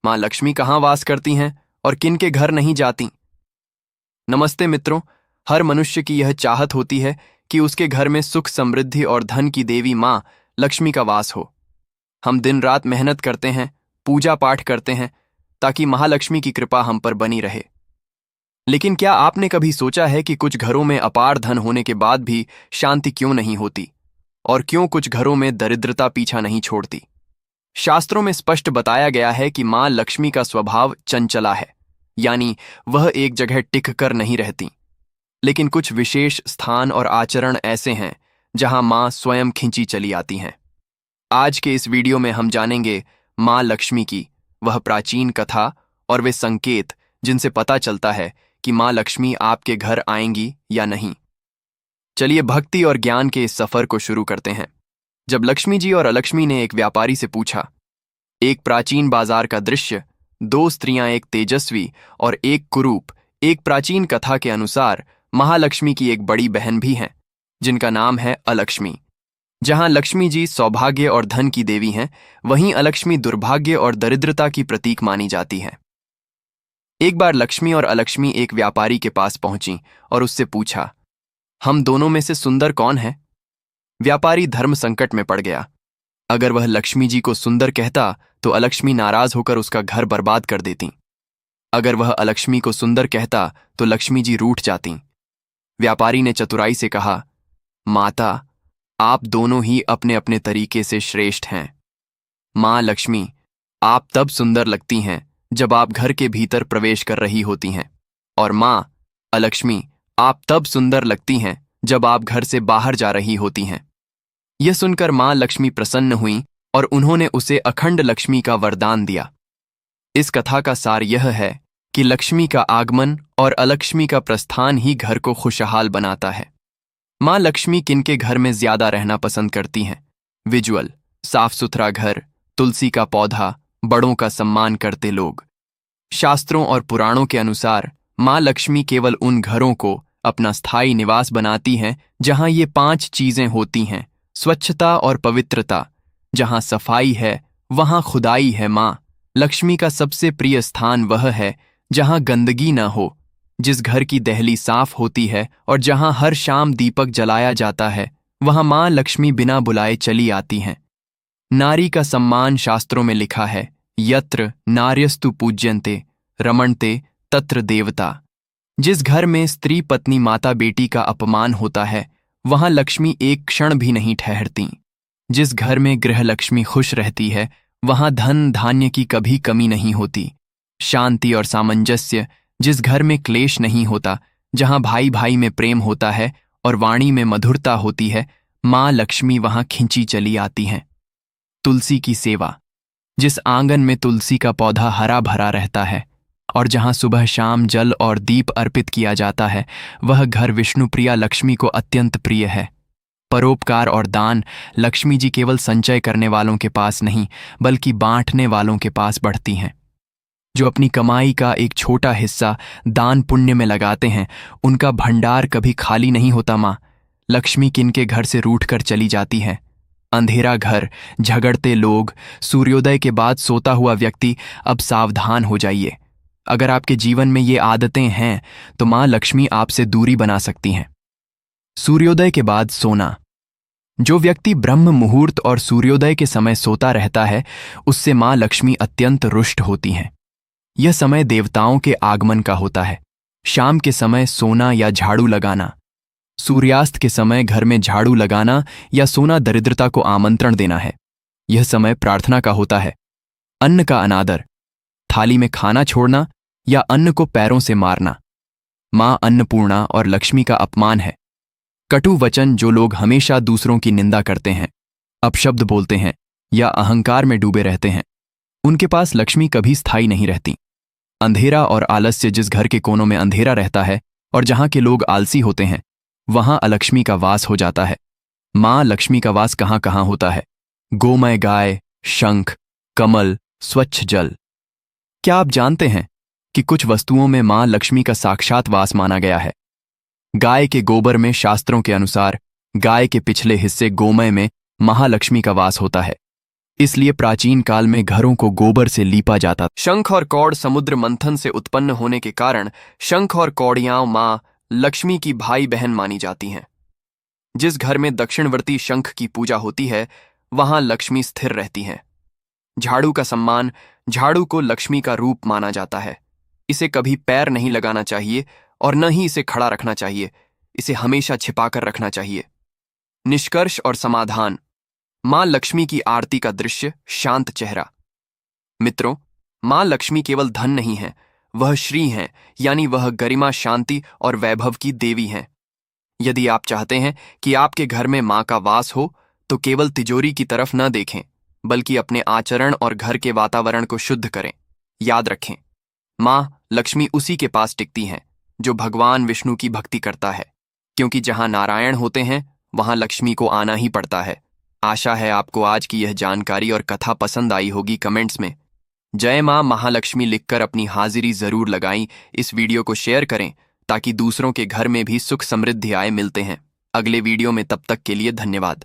माँ लक्ष्मी कहाँ वास करती हैं और किन के घर नहीं जाती। नमस्ते मित्रों, हर मनुष्य की यह चाहत होती है कि उसके घर में सुख, समृद्धि और धन की देवी माँ लक्ष्मी का वास हो। हम दिन रात मेहनत करते हैं, पूजा पाठ करते हैं ताकि महालक्ष्मी की कृपा हम पर बनी रहे। लेकिन क्या आपने कभी सोचा है कि कुछ घरों में अपार धन होने के बाद भी शांति क्यों नहीं होती, और क्यों कुछ घरों में दरिद्रता पीछा नहीं छोड़ती? शास्त्रों में स्पष्ट बताया गया है कि माँ लक्ष्मी का स्वभाव चंचला है, यानी वह एक जगह टिक कर नहीं रहती। लेकिन कुछ विशेष स्थान और आचरण ऐसे हैं जहां माँ स्वयं खिंची चली आती हैं। आज के इस वीडियो में हम जानेंगे माँ लक्ष्मी की वह प्राचीन कथा और वे संकेत जिनसे पता चलता है कि माँ लक्ष्मी आपके घर आएंगी या नहीं। चलिए भक्ति और ज्ञान के इस सफर को शुरू करते हैं। जब लक्ष्मी जी और अलक्ष्मी ने एक व्यापारी से पूछा। एक प्राचीन बाजार का दृश्य, दो स्त्रियां, एक तेजस्वी और एक कुरूप। एक प्राचीन कथा के अनुसार महालक्ष्मी की एक बड़ी बहन भी हैं जिनका नाम है अलक्ष्मी। जहां लक्ष्मी जी सौभाग्य और धन की देवी हैं, वहीं अलक्ष्मी दुर्भाग्य और दरिद्रता की प्रतीक मानी जाती है। एक बार लक्ष्मी और अलक्ष्मी एक व्यापारी के पास पहुंची और उससे पूछा, हम दोनों में से सुंदर कौन है? व्यापारी धर्म संकट में पड़ गया। अगर वह लक्ष्मी जी को सुंदर कहता तो अलक्ष्मी नाराज होकर उसका घर बर्बाद कर देती। अगर वह अलक्ष्मी को सुंदर कहता तो लक्ष्मी जी रूठ जाती। व्यापारी ने चतुराई से कहा, माता, आप दोनों ही अपने अपने तरीके से श्रेष्ठ हैं। माँ लक्ष्मी, आप तब सुंदर लगती हैं जब आप घर के भीतर प्रवेश कर रही होती हैं, और माँ अलक्ष्मी, आप तब सुंदर लगती हैं जब आप घर से बाहर जा रही होती हैं। यह सुनकर माँ लक्ष्मी प्रसन्न हुई और उन्होंने उसे अखंड लक्ष्मी का वरदान दिया। इस कथा का सार यह है कि लक्ष्मी का आगमन और अलक्ष्मी का प्रस्थान ही घर को खुशहाल बनाता है। माँ लक्ष्मी किनके घर में ज्यादा रहना पसंद करती हैं? विजुअल: साफ सुथरा घर, तुलसी का पौधा, बड़ों का सम्मान करते लोग। शास्त्रों और पुराणों के अनुसार माँ लक्ष्मी केवल उन घरों को अपना स्थायी निवास बनाती हैं जहां ये 5 चीजें होती हैं: स्वच्छता और पवित्रता। जहां सफाई है वहां खुदाई है। माँ लक्ष्मी का सबसे प्रिय स्थान वह है जहां गंदगी न हो, जिस घर की दहली साफ होती है और जहां हर शाम दीपक जलाया जाता है, वहां माँ लक्ष्मी बिना बुलाए चली आती हैं। नारी का सम्मान शास्त्रों में लिखा है, यत्र नार्यस्तु पूज्यन्ते रमणते तत्र देवता। जिस घर में स्त्री, पत्नी, माता, बेटी का अपमान होता है, वहां लक्ष्मी एक क्षण भी नहीं ठहरती। जिस घर में गृह लक्ष्मी खुश रहती है, वहां धन धान्य की कभी कमी नहीं होती। शांति और सामंजस्य: जिस घर में क्लेश नहीं होता, जहां भाई भाई में प्रेम होता है और वाणी में मधुरता होती है, माँ लक्ष्मी वहां खिंची चली आती हैं। तुलसी की सेवा: जिस आंगन में तुलसी का पौधा हरा भरा रहता है और जहां सुबह शाम जल और दीप अर्पित किया जाता है, वह घर विष्णुप्रिया लक्ष्मी को अत्यंत प्रिय है। परोपकार और दान: लक्ष्मी जी केवल संचय करने वालों के पास नहीं, बल्कि बांटने वालों के पास बढ़ती हैं। जो अपनी कमाई का एक छोटा हिस्सा दान पुण्य में लगाते हैं, उनका भंडार कभी खाली नहीं होता। माँ लक्ष्मी किनके घर से रूठ कर चली जाती है? अंधेरा घर, झगड़ते लोग, सूर्योदय के बाद सोता हुआ व्यक्ति। अब सावधान हो जाइए। अगर आपके जीवन में ये आदतें हैं तो माँ लक्ष्मी आपसे दूरी बना सकती हैं। सूर्योदय के बाद सोना: जो व्यक्ति ब्रह्म मुहूर्त और सूर्योदय के समय सोता रहता है, उससे माँ लक्ष्मी अत्यंत रुष्ट होती हैं। यह समय देवताओं के आगमन का होता है। शाम के समय सोना या झाड़ू लगाना। सूर्यास्त के समय घर में झाड़ू लगाना या सोना दरिद्रता को आमंत्रण देना है। यह समय प्रार्थना का होता है। अन्न का अनादर: थाली में खाना छोड़ना या अन्न को पैरों से मारना। माँ अन्नपूर्णा और लक्ष्मी का अपमान है। कटु वचन: जो लोग हमेशा दूसरों की निंदा करते हैं, अपशब्द बोलते हैं या अहंकार में डूबे रहते हैं, उनके पास लक्ष्मी कभी स्थायी नहीं रहती। अंधेरा और आलस्य: जिस घर के कोनों में अंधेरा रहता है और जहां के लोग आलसी होते हैं, वहां अलक्ष्मी का वास हो जाता है। माँ लक्ष्मी का वास कहां कहां होता है? गोमय गाय, शंख, कमल, स्वच्छ जल। क्या आप जानते हैं कि कुछ वस्तुओं में माँ लक्ष्मी का साक्षात वास माना गया है? गाय के गोबर में शास्त्रों के अनुसार गाय के पिछले हिस्से गोमय में महालक्ष्मी का वास होता है। इसलिए प्राचीन काल में घरों को गोबर से लीपा जाता था। शंख और कौड़ समुद्र मंथन से उत्पन्न होने के कारण शंख और कौड़ियां मां लक्ष्मी की भाई बहन मानी जाती हैं। जिस घर में दक्षिणवर्ती शंख की पूजा होती है वहां लक्ष्मी स्थिर रहती हैं। झाड़ू का सम्मान। झाड़ू को लक्ष्मी का रूप माना जाता है। इसे कभी पैर नहीं लगाना चाहिए और न ही इसे खड़ा रखना चाहिए। इसे हमेशा छिपाकर रखना चाहिए। निष्कर्ष और समाधान। मां लक्ष्मी की आरती का दृश्य, शांत चेहरा। मित्रों, मां लक्ष्मी केवल धन नहीं है, वह श्री हैं, यानी वह गरिमा, शांति और वैभव की देवी हैं। यदि आप चाहते हैं कि आपके घर में मां का वास हो तो केवल तिजोरी की तरफ न देखें, बल्कि अपने आचरण और घर के वातावरण को शुद्ध करें। याद रखें, मां लक्ष्मी उसी के पास टिकती हैं जो भगवान विष्णु की भक्ति करता है, क्योंकि जहां नारायण होते हैं वहां लक्ष्मी को आना ही पड़ता है। आशा है आपको आज की यह जानकारी और कथा पसंद आई होगी। कमेंट्स में जय मां महालक्ष्मी लिखकर अपनी हाजिरी जरूर लगाएं। इस वीडियो को शेयर करें ताकि दूसरों के घर में भी सुख समृद्धि आए। मिलते हैं अगले वीडियो में, तब तक के लिए धन्यवाद।